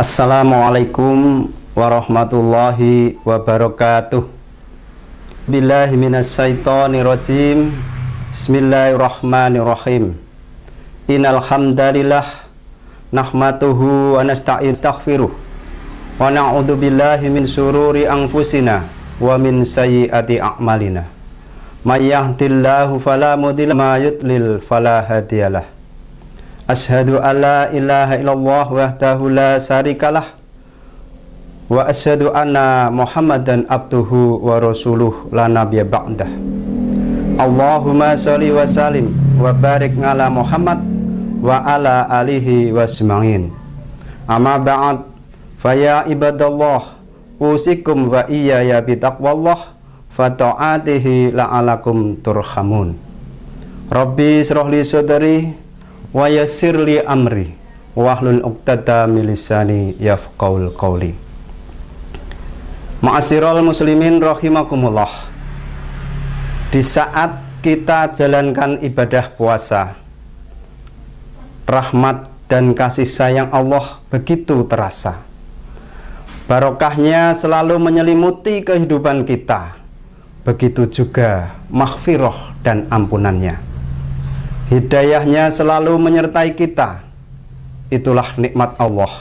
Assalamualaikum warahmatullahi wabarakatuh. Billahi minasyaitonirrajim. Bismillahirrahmanirrahim. Innal hamdalillah nahmaduhu wa nastaghfiruh wa na'udzu billahi min syururi anfusina wa min sayyiati a'malina. May yahdihillahu fala mudilla ma yudlil fala hadiyalah. Asyhadu an la ilaha illallah wahdahu la syarikalah wa asyhadu anna Muhammadan abduhu wa rasuluh la nabiyya ba'dah. Allahumma sholli wa sallim wa barik ala Muhammad wa ala alihi wa ajmain. Amma ba'd, fa ya ibadallah usikum wa iyaya bi taqwallah fa ta'atihi la'alakum turhamun. Rabbi shrah li sadri wa yassir li amri wahlul 'uqdatam min lisani yafqahul qawli. Ma'asyiral muslimin rahimakumullah. Di saat kita jalankan ibadah puasa, rahmat dan kasih sayang Allah begitu terasa. Barokahnya selalu menyelimuti kehidupan kita. Begitu juga maghfirah dan ampunannya. Hidayahnya selalu menyertai kita. Itulah nikmat Allah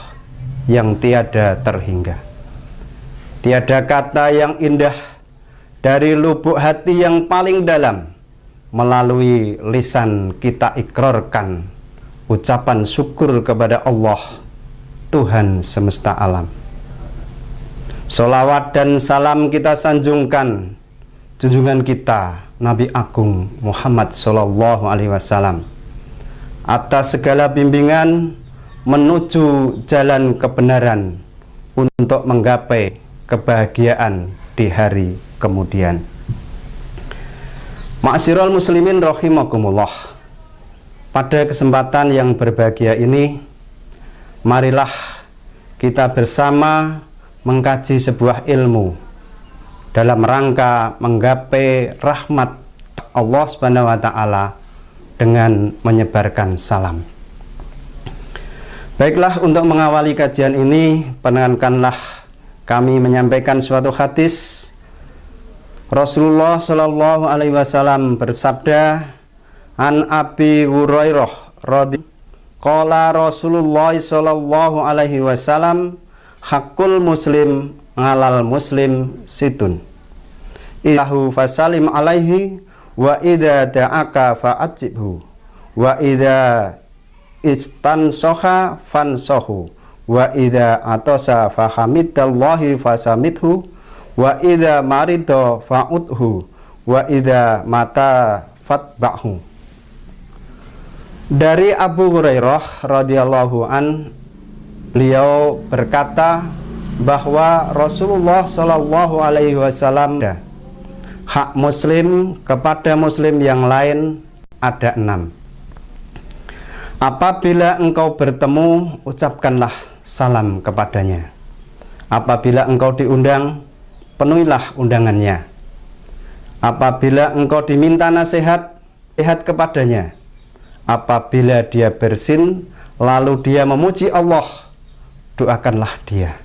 yang tiada terhingga. Tiada kata yang indah dari lubuk hati yang paling dalam melalui lisan kita ikrarkan ucapan syukur kepada Allah, Tuhan semesta alam. Sholawat dan salam kita sanjungkan junjungan kita Nabi Agung Muhammad Sallallahu Alaihi Wasallam atas segala bimbingan menuju jalan kebenaran untuk menggapai kebahagiaan di hari kemudian. Ma'asyiral muslimin rahimakumullah. Pada kesempatan yang berbahagia ini, marilah kita bersama mengkaji sebuah ilmu dalam rangka menggapai rahmat Allah Subhanahu wa taala dengan menyebarkan salam. Baiklah, untuk mengawali kajian ini, perkenankanlah kami menyampaikan suatu hadis. Rasulullah Shallallahu Alaihi Wasallam bersabda, an Abi Hurairah radhiyallahu qala Rasulullah Shallallahu Alaihi Wasallam hakul muslim ngalal muslim situn ilahu fasalim alaihi wa idza da'aka fa'ajibhu wa idza istansoha fansohu wa idza atasa fahamidallahi fasamithu wa idza marida fa'udhu wa idza mata fatba'hu. Dari Abu Hurairah radhiyallahu an, beliau berkata bahwa Rasulullah Shallallahu Alaihi Wasallam hak muslim kepada muslim yang lain ada 6. Apabila engkau bertemu, ucapkanlah salam kepadanya. Apabila engkau diundang, penuhilah undangannya. Apabila engkau diminta nasihat, lihat kepadanya. Apabila dia bersin lalu dia memuji Allah, doakanlah dia.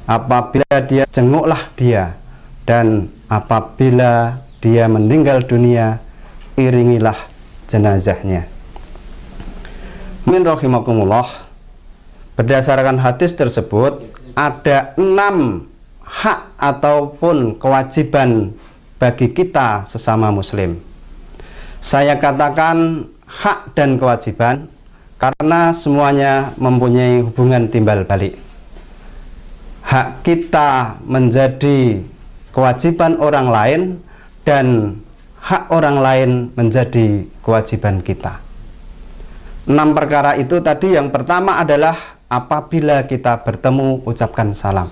Apabila dia, jenguklah dia. Dan apabila dia meninggal dunia, iringilah jenazahnya. Min rahimakumullah. Berdasarkan hadis tersebut, ada 6 hak ataupun kewajiban bagi kita sesama muslim. Saya katakan hak dan kewajiban karena semuanya mempunyai hubungan timbal balik. Hak kita menjadi kewajiban orang lain dan hak orang lain menjadi kewajiban kita. 6 perkara itu tadi, yang pertama adalah apabila kita bertemu, ucapkan salam.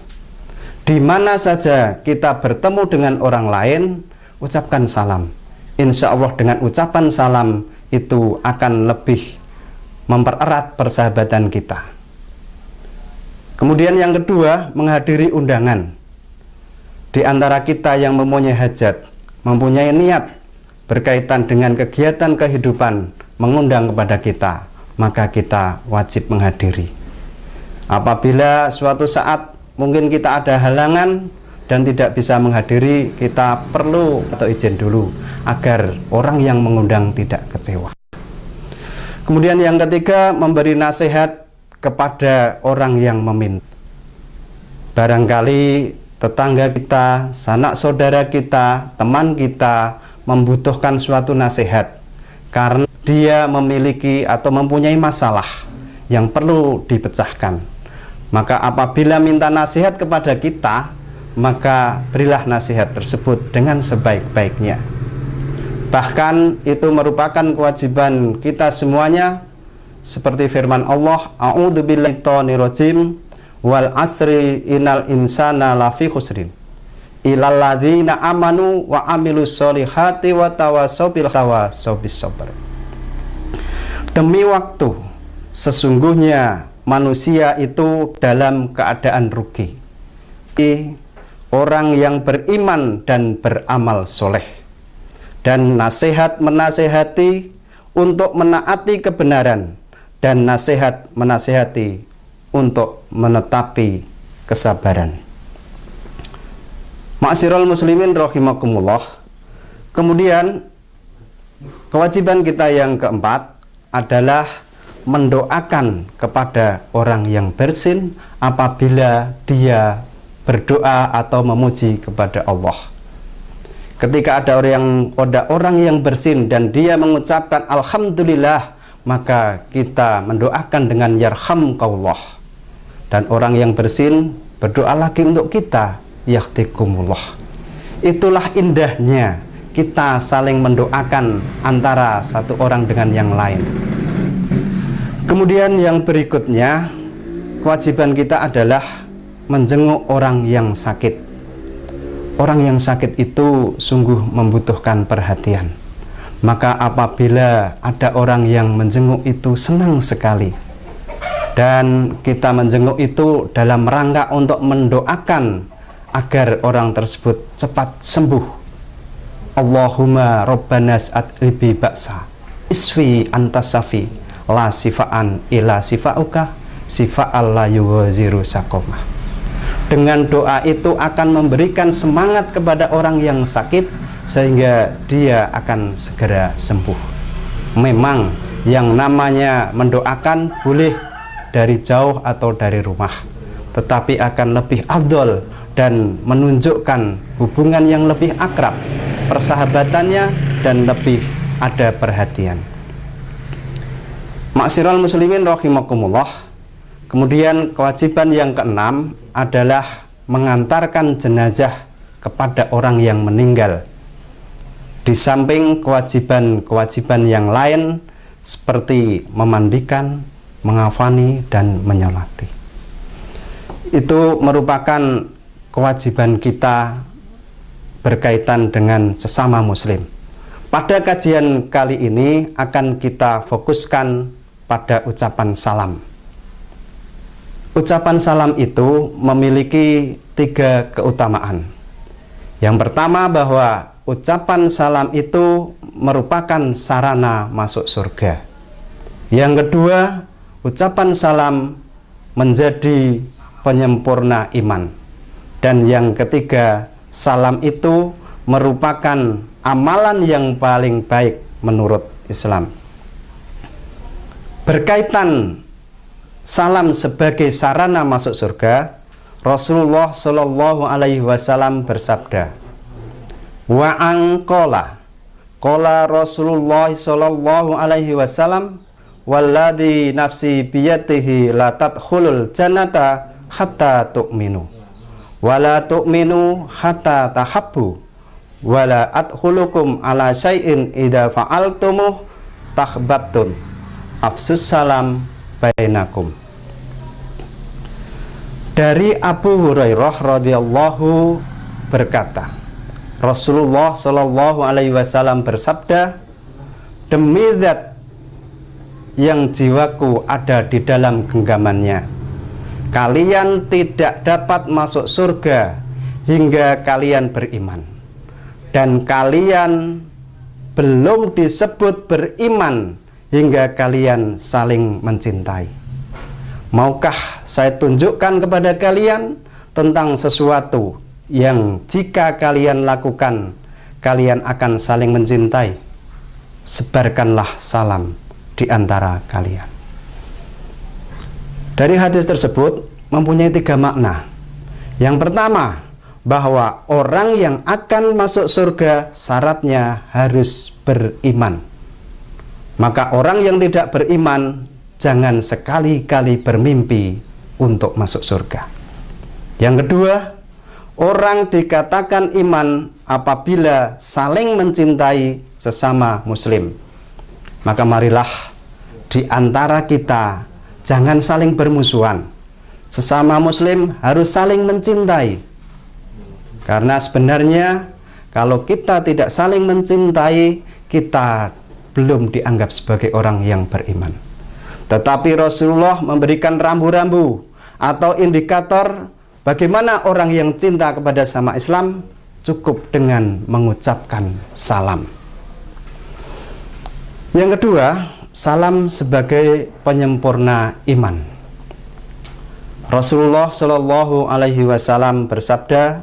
Di mana saja kita bertemu dengan orang lain, ucapkan salam. Insya Allah dengan ucapan salam itu akan lebih mempererat persahabatan kita. Kemudian yang kedua, menghadiri undangan. Di antara kita yang mempunyai hajat, mempunyai niat berkaitan dengan kegiatan kehidupan mengundang kepada kita, maka kita wajib menghadiri. Apabila suatu saat mungkin kita ada halangan dan tidak bisa menghadiri, kita perlu atau izin dulu agar orang yang mengundang tidak kecewa. Kemudian yang ketiga, memberi nasihat kepada orang yang meminta. Barangkali tetangga kita, sanak saudara kita, teman kita membutuhkan suatu nasihat karena dia memiliki atau mempunyai masalah yang perlu dipecahkan. Maka apabila minta nasihat kepada kita, maka berilah nasihat tersebut dengan sebaik-baiknya. Bahkan itu merupakan kewajiban kita semuanya, seperti firman Allah, a'udzubillahi minasyaitonirrajim, wal asri innal insana lafi khusrin illal ladzina amanu wa amilus solihati wa tawassaw bil sabr. Demi waktu, sesungguhnya manusia itu dalam keadaan rugi. Orang yang beriman dan beramal soleh, dan nasihat menasehati untuk menaati kebenaran, dan nasihat menasehati untuk menetapi kesabaran. Ma'asyiral muslimin rahimakumullah. Kemudian kewajiban kita yang keempat adalah mendoakan kepada orang yang bersin apabila dia berdoa atau memuji kepada Allah. Ketika ada orang yang bersin dan dia mengucapkan alhamdulillah, maka kita mendoakan dengan yarhamkallah. Dan orang yang bersin berdoa lagi untuk kita, yahdikumullah. Itulah indahnya kita saling mendoakan antara satu orang dengan yang lain. Kemudian yang berikutnya, kewajiban kita adalah menjenguk orang yang sakit. Orang yang sakit itu sungguh membutuhkan perhatian. Maka apabila ada orang yang menjenguk itu senang sekali, dan kita menjenguk itu dalam rangka untuk mendoakan agar orang tersebut cepat sembuh. Allahumma rabbanas atlibi ba'sa isfi antasafi la sifaan ila sifauka sifa'al la yuwaziru sakomah. Dengan doa itu akan memberikan semangat kepada orang yang sakit sehingga dia akan segera sembuh. Memang yang namanya mendoakan boleh dari jauh atau dari rumah, tetapi akan lebih afdol dan menunjukkan hubungan yang lebih akrab, persahabatannya, dan lebih ada perhatian. Ma'asyiral muslimin rahimakumullah. Kemudian kewajiban yang keenam adalah mengantarkan jenazah kepada orang yang meninggal. Di samping kewajiban-kewajiban yang lain seperti memandikan, mengafani, dan menyolati. Itu merupakan kewajiban kita berkaitan dengan sesama muslim. Pada kajian kali ini akan kita fokuskan pada ucapan salam. Ucapan salam itu memiliki 3 keutamaan. Yang pertama, bahwa ucapan salam itu merupakan sarana masuk surga. Yang kedua, ucapan salam menjadi penyempurna iman. Dan yang ketiga, salam itu merupakan amalan yang paling baik menurut Islam. Berkaitan salam sebagai sarana masuk surga, Rasulullah Shallallahu Alaihi Wasallam bersabda, wa angkola, kola Rasulullah Shallallahu Alaihi Wasallam, walladhi nafsi biyatihi la tadkhulul jannata hatta tu'minu, wala tu'minu hatta tahabbu, wala adkhulukum ala syai'in idza fa'altumuh takhbabtun, afsus salam bainakum. Dari Abu Hurairah radhiyallahu berkata, Rasulullah Shallallahu Alaihi Wasallam bersabda, demi zat yang jiwaku ada di dalam genggamannya, kalian tidak dapat masuk surga hingga kalian beriman, dan kalian belum disebut beriman hingga kalian saling mencintai. Maukah saya tunjukkan kepada kalian tentang sesuatu yang jika kalian lakukan, kalian akan saling mencintai? Sebarkanlah salam di antara kalian. Dari hadis tersebut mempunyai 3 makna. Yang pertama, bahwa orang yang akan masuk surga syaratnya harus beriman. Maka orang yang tidak beriman jangan sekali-kali bermimpi untuk masuk surga. Yang kedua, orang dikatakan iman apabila saling mencintai sesama muslim. Maka marilah di antara kita jangan saling bermusuhan. Sesama muslim harus saling mencintai. Karena sebenarnya kalau kita tidak saling mencintai, kita belum dianggap sebagai orang yang beriman. Tetapi Rasulullah memberikan rambu-rambu atau indikator bagaimana orang yang cinta kepada sama Islam, cukup dengan mengucapkan salam. Yang kedua, salam sebagai penyempurna iman. Rasulullah Shallallahu Alaihi Wasallam bersabda,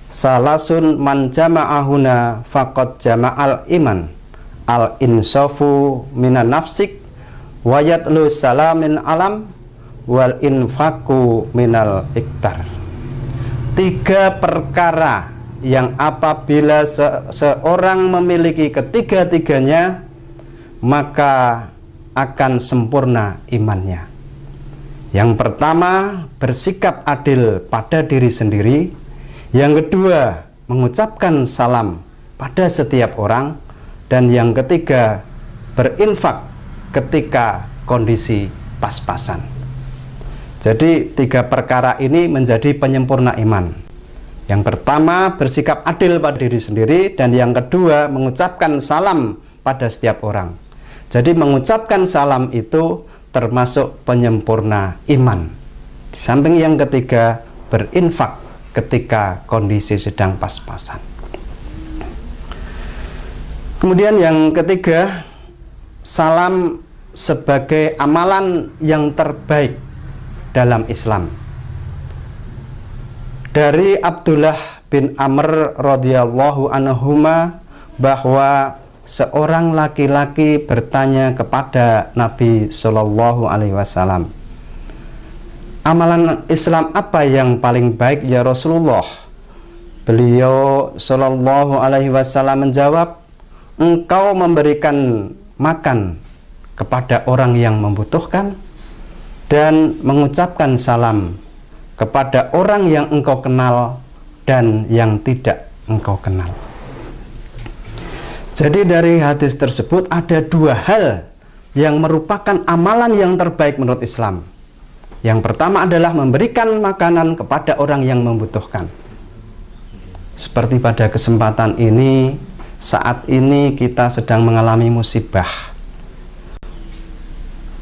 "Salasun man jama'ahuna faqad jama'al iman, al insafu minan nafsik, wayatlu salamin alam, wal infaku minal iktar." 3 perkara yang apabila seorang memiliki ketiga-tiganya, maka akan sempurna imannya. Yang pertama, bersikap adil pada diri sendiri. Yang kedua, mengucapkan salam pada setiap orang. Dan yang ketiga, berinfak ketika kondisi pas-pasan. Jadi 3 perkara ini menjadi penyempurna iman. Yang pertama, bersikap adil pada diri sendiri. Dan yang kedua, mengucapkan salam pada setiap orang. Jadi mengucapkan salam itu termasuk penyempurna iman. Di samping yang ketiga, berinfak ketika kondisi sedang pas-pasan. Kemudian yang ketiga, salam sebagai amalan yang terbaik dalam Islam. Dari Abdullah bin Amr radhiyallahu anhuma bahwa seorang laki-laki bertanya kepada Nabi Shallallahu Alaihi Wasallam, "Amalan Islam apa yang paling baik ya Rasulullah?" Beliau Shallallahu Alaihi Wasallam menjawab, "Engkau memberikan makan kepada orang yang membutuhkan dan mengucapkan salam kepada orang yang engkau kenal dan yang tidak engkau kenal." Jadi dari hadis tersebut ada 2 hal yang merupakan amalan yang terbaik menurut Islam. Yang pertama adalah memberikan makanan kepada orang yang membutuhkan. Seperti pada kesempatan ini, saat ini kita sedang mengalami musibah.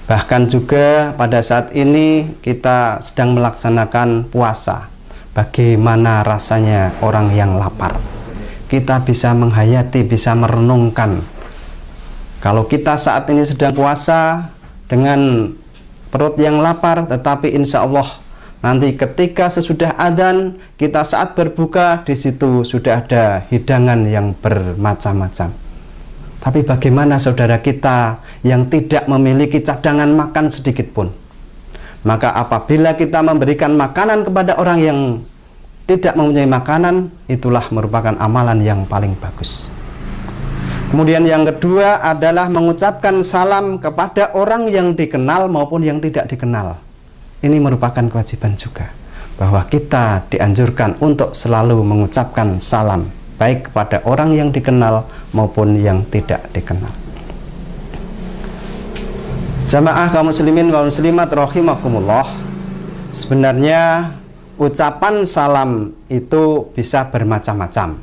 Bahkan juga pada saat ini kita sedang melaksanakan puasa. Bagaimana rasanya orang yang lapar? Kita bisa menghayati, bisa merenungkan. Kalau kita saat ini sedang puasa dengan perut yang lapar, tetapi insya Allah nanti ketika sesudah adzan, kita saat berbuka, di situ sudah ada hidangan yang bermacam-macam. Tapi bagaimana saudara kita yang tidak memiliki cadangan makan sedikit pun? Maka apabila kita memberikan makanan kepada orang yang tidak mempunyai makanan, itulah merupakan amalan yang paling bagus. Kemudian yang kedua adalah mengucapkan salam kepada orang yang dikenal maupun yang tidak dikenal. Ini merupakan kewajiban juga, bahwa kita dianjurkan untuk selalu mengucapkan salam, baik kepada orang yang dikenal maupun yang tidak dikenal. Jamaah kaum muslimin wal muslimat rahimakumullah, sebenarnya ucapan salam itu bisa bermacam-macam.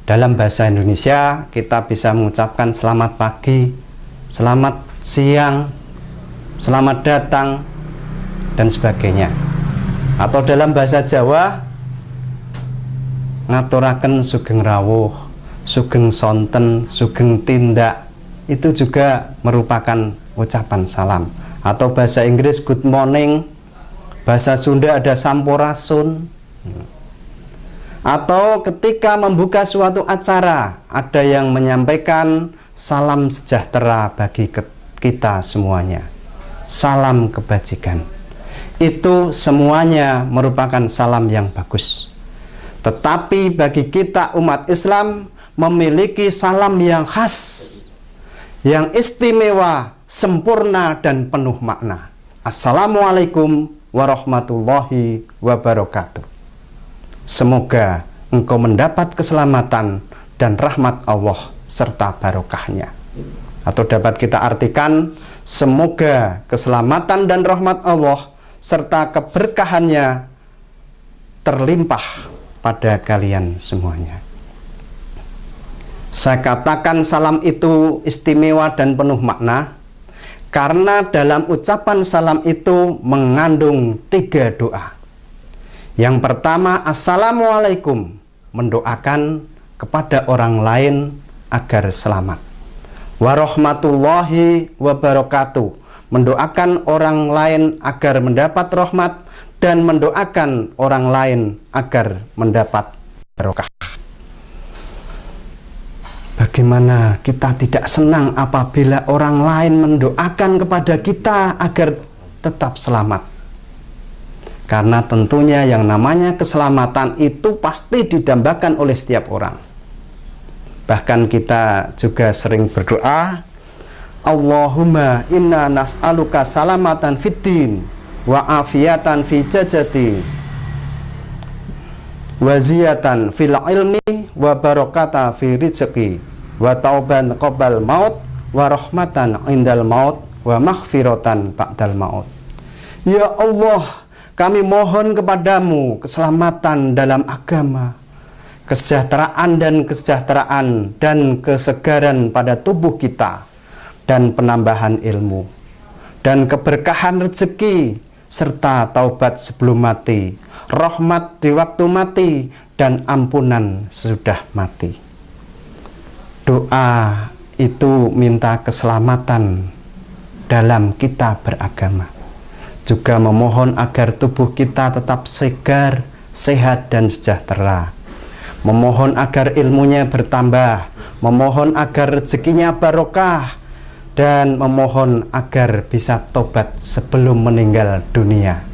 Dalam bahasa Indonesia kita bisa mengucapkan selamat pagi, selamat siang, selamat datang, dan sebagainya. Atau dalam bahasa Jawa, ngaturaken sugeng rawuh, sugeng sonten, sugeng tindak, itu juga merupakan ucapan salam. atau bahasa Inggris good morning, bahasa Sunda ada sampurasun. Atau ketika membuka suatu acara, ada yang menyampaikan salam sejahtera bagi kita semuanya, salam kebajikan. Itu semuanya merupakan salam yang bagus. Tetapi bagi kita umat Islam memiliki salam yang khas, yang istimewa, sempurna dan penuh makna. Assalamualaikum warahmatullahi wabarakatuh. Semoga engkau mendapat keselamatan dan rahmat Allah serta barokahnya. Atau dapat kita artikan, semoga keselamatan dan rahmat Allah serta keberkahannya terlimpah pada kalian semuanya. Saya katakan salam itu istimewa dan penuh makna karena dalam ucapan salam itu mengandung 3 doa. Yang pertama, assalamualaikum, mendoakan kepada orang lain agar selamat. Warahmatullahi wabarakatuh, mendoakan orang lain agar mendapat rahmat dan mendoakan orang lain agar mendapat barokah. Bagaimana kita tidak senang apabila orang lain mendoakan kepada kita agar tetap selamat? Karena tentunya yang namanya keselamatan itu pasti didambakan oleh setiap orang. Bahkan kita juga sering berdoa, Allahumma inna nas'aluka salamatan fiddin wa afiatan fi jajati wa ziyatan fil ilmi wa barakata fi rizqi wa tauban qabal maut wa rahmatan indal maut wa maghfiratan ba'dal maut. Ya Allah, kami mohon kepadamu keselamatan dalam agama, kesejahteraan dan kesegaran pada tubuh kita, dan penambahan ilmu, dan keberkahan rezeki, serta taubat sebelum mati, rahmat di waktu mati, dan ampunan sesudah mati. Doa itu minta keselamatan dalam kita beragama. Juga memohon agar tubuh kita tetap segar, sehat dan sejahtera. Memohon agar ilmunya bertambah, memohon agar rezekinya barokah, dan memohon agar bisa tobat sebelum meninggal dunia.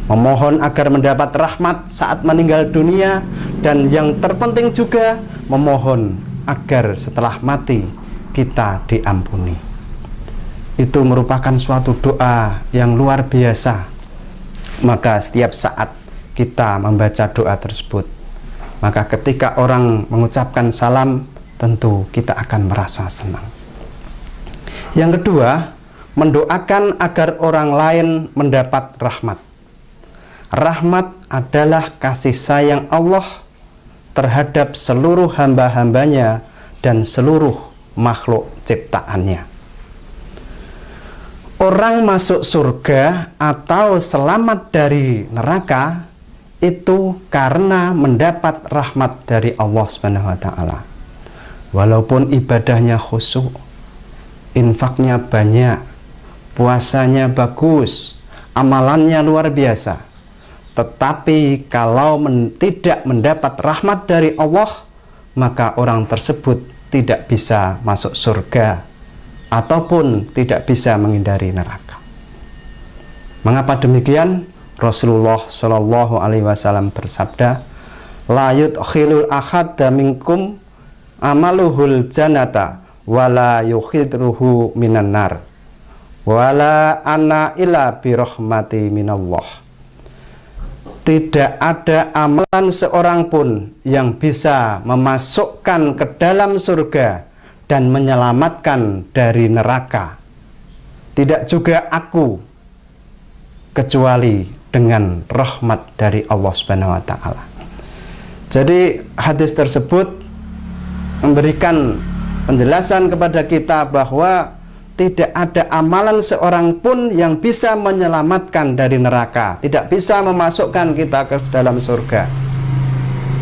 Memohon agar mendapat rahmat saat meninggal dunia, dan yang terpenting juga memohon agar setelah mati kita diampuni. Itu merupakan suatu doa yang luar biasa. Maka setiap saat kita membaca doa tersebut, maka ketika orang mengucapkan salam, tentu kita akan merasa senang. Yang kedua, mendoakan agar orang lain mendapat rahmat. Rahmat adalah kasih sayang Allah terhadap seluruh hamba-hambanya dan seluruh makhluk ciptaannya. Orang masuk surga atau selamat dari neraka itu karena mendapat rahmat dari Allah Subhanahu wa taala. Walaupun ibadahnya khusyuk, infaknya banyak, puasanya bagus, amalannya luar biasa, tetapi kalau tidak mendapat rahmat dari Allah, maka orang tersebut tidak bisa masuk surga ataupun tidak bisa menghindari neraka. Mengapa demikian? Rasulullah Shallallahu Alaihi Wasallam bersabda, la yudkhilul ahadda minkum amaluhul jannata wala yukhidruhu minan nar wala ana illa birahmati minallah. Tidak ada amalan seorang pun yang bisa memasukkan ke dalam surga dan menyelamatkan dari neraka. Tidak juga aku, kecuali dengan rahmat dari Allah Subhanahu wa taala. Jadi hadis tersebut memberikan penjelasan kepada kita bahwa tidak ada amalan seorang pun yang bisa menyelamatkan dari neraka, tidak bisa memasukkan kita ke dalam surga.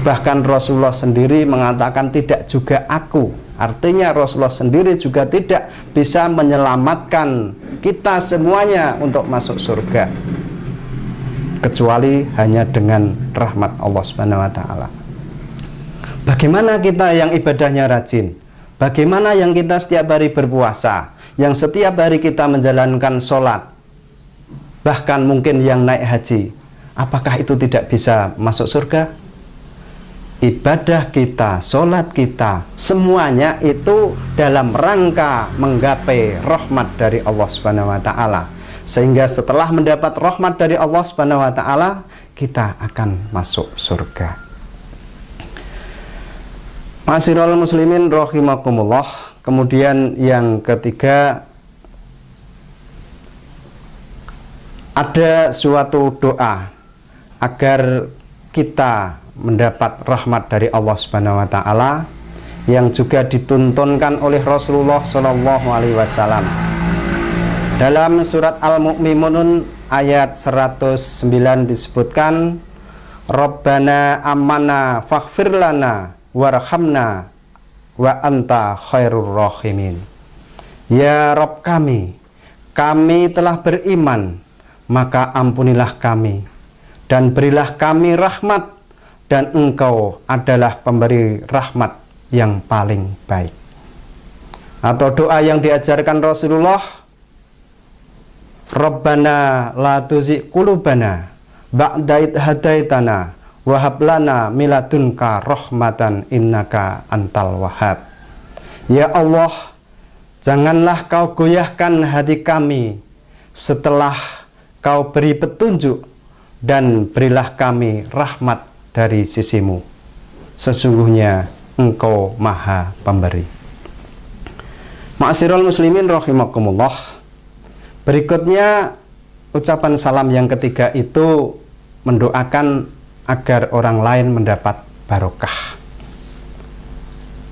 Bahkan Rasulullah sendiri mengatakan tidak juga aku, Artinya Rasulullah sendiri juga tidak bisa menyelamatkan kita semuanya untuk masuk surga, kecuali hanya dengan rahmat Allah Subhanahu wa taala. Bagaimana kita yang ibadahnya rajin? Bagaimana yang kita setiap hari berpuasa, yang setiap hari kita menjalankan sholat, bahkan mungkin yang naik haji? Apakah itu tidak bisa masuk surga? Ibadah kita, sholat kita, semuanya itu dalam rangka menggapai rahmat dari Allah Subhanahu wa taala. Sehingga setelah mendapat rahmat dari Allah Subhanahu wa taala, kita akan masuk surga. Ma'asyiral muslimin rahimakumullah. Kemudian yang ketiga, ada suatu doa agar kita mendapat rahmat dari Allah Subhanahu wa taala yang juga dituntunkan oleh Rasulullah Shallallahu alaihi wasallam. Dalam surat Al-Mu'minun ayat 109 disebutkan, Rabbana amanna faghfir lana warhamna wa anta khairur rahimin. Ya Rabb kami telah beriman, maka ampunilah kami dan berilah kami rahmat, dan Engkau adalah pemberi rahmat yang paling baik. Atau doa yang diajarkan Rasulullah, Rabbana la tuzigh qulubana ba'da idh hadaitana wa hab lana min ladunka rahmatan innaka antal wahhab. Ya Allah, janganlah Kau goyahkan hati kami setelah Kau beri petunjuk, dan berilah kami rahmat dari sisimu. Sesungguhnya Engkau Maha Pemberi. Ma'asyiral muslimin rahimakumullah. Berikutnya ucapan salam yang ketiga itu mendoakan agar orang lain mendapat barokah.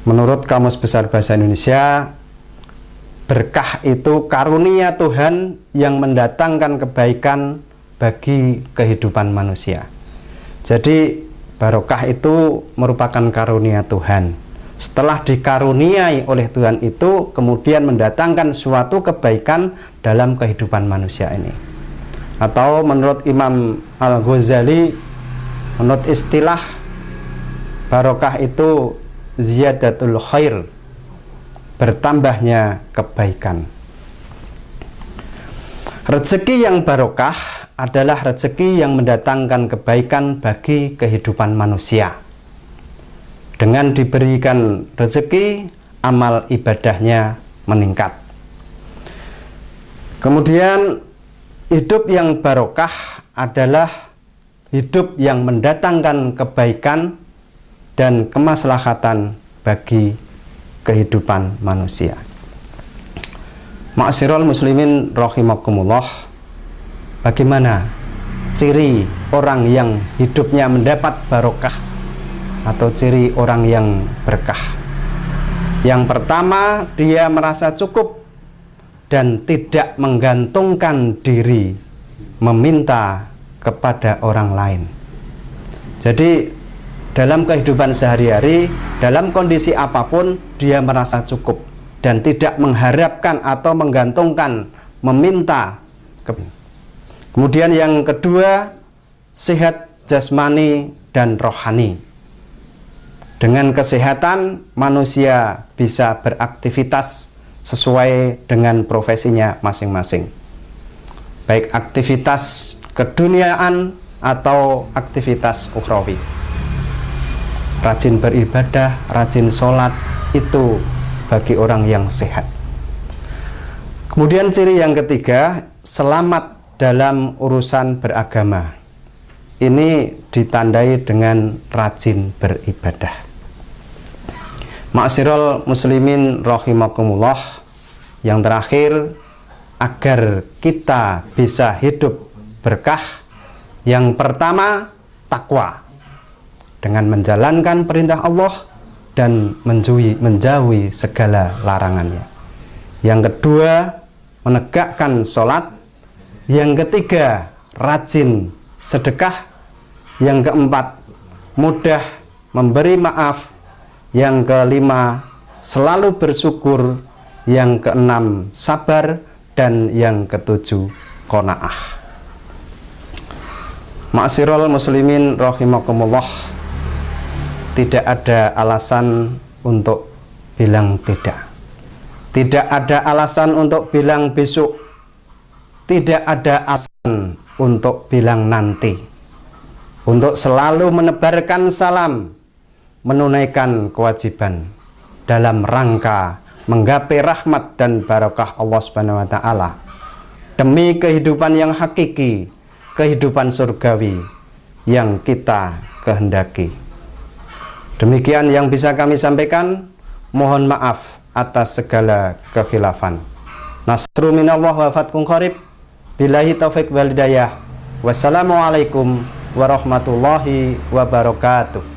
Menurut Kamus Besar Bahasa Indonesia, berkah itu karunia Tuhan yang mendatangkan kebaikan bagi kehidupan manusia. Jadi barokah itu merupakan karunia Tuhan. Setelah dikaruniai oleh Tuhan itu, kemudian mendatangkan suatu kebaikan dalam kehidupan manusia ini. Atau menurut Imam Al-Ghazali, menurut istilah barokah itu ziyadatul khair, bertambahnya kebaikan. Rezeki yang barokah adalah rezeki yang mendatangkan kebaikan bagi kehidupan manusia. Dengan diberikan rezeki, amal ibadahnya meningkat. Kemudian hidup yang barokah adalah hidup yang mendatangkan kebaikan dan kemaslahatan bagi kehidupan manusia. Ma'asyiral muslimin rahimakumullah. Bagaimana ciri orang yang hidupnya mendapat barokah atau ciri orang yang berkah? Yang pertama, dia merasa cukup dan tidak menggantungkan diri meminta kepada orang lain. Jadi dalam kehidupan sehari-hari, dalam kondisi apapun, dia merasa cukup dan tidak mengharapkan atau menggantungkan meminta. Kemudian yang kedua, sehat jasmani dan rohani. Dengan kesehatan, manusia bisa beraktivitas sesuai dengan profesinya masing-masing, baik aktivitas keduniaan atau aktivitas ukhrawi. Rajin beribadah, rajin sholat, itu bagi orang yang sehat. Kemudian ciri yang ketiga, selamat dalam urusan beragama. Ini ditandai dengan rajin beribadah. Ma'asyiral muslimin rahimakumullah. Yang terakhir, agar kita bisa hidup berkah, yang pertama takwa, dengan menjalankan perintah Allah dan menjauhi segala larangannya. Yang kedua, menegakkan sholat. Yang ketiga, rajin sedekah. Yang keempat, mudah memberi maaf. Yang kelima, selalu bersyukur, yang keenam sabar, dan yang ketujuh qanaah. Ma'asyiral muslimin rahimakumullah, tidak ada alasan untuk bilang tidak. Tidak ada alasan untuk bilang besok. Tidak ada alasan untuk bilang nanti. Untuk selalu menebarkan salam, menunaikan kewajiban dalam rangka menggapai rahmat dan barakah Allah Subhanahu wa taala, demi kehidupan yang hakiki, kehidupan surgawi yang kita kehendaki. Demikian yang bisa kami sampaikan. Mohon maaf atas segala kekhilafan. Nasru minallah wa fathun qarib. Billahi taufik wal hidayah. Wassalamualaikum warahmatullahi wabarakatuh.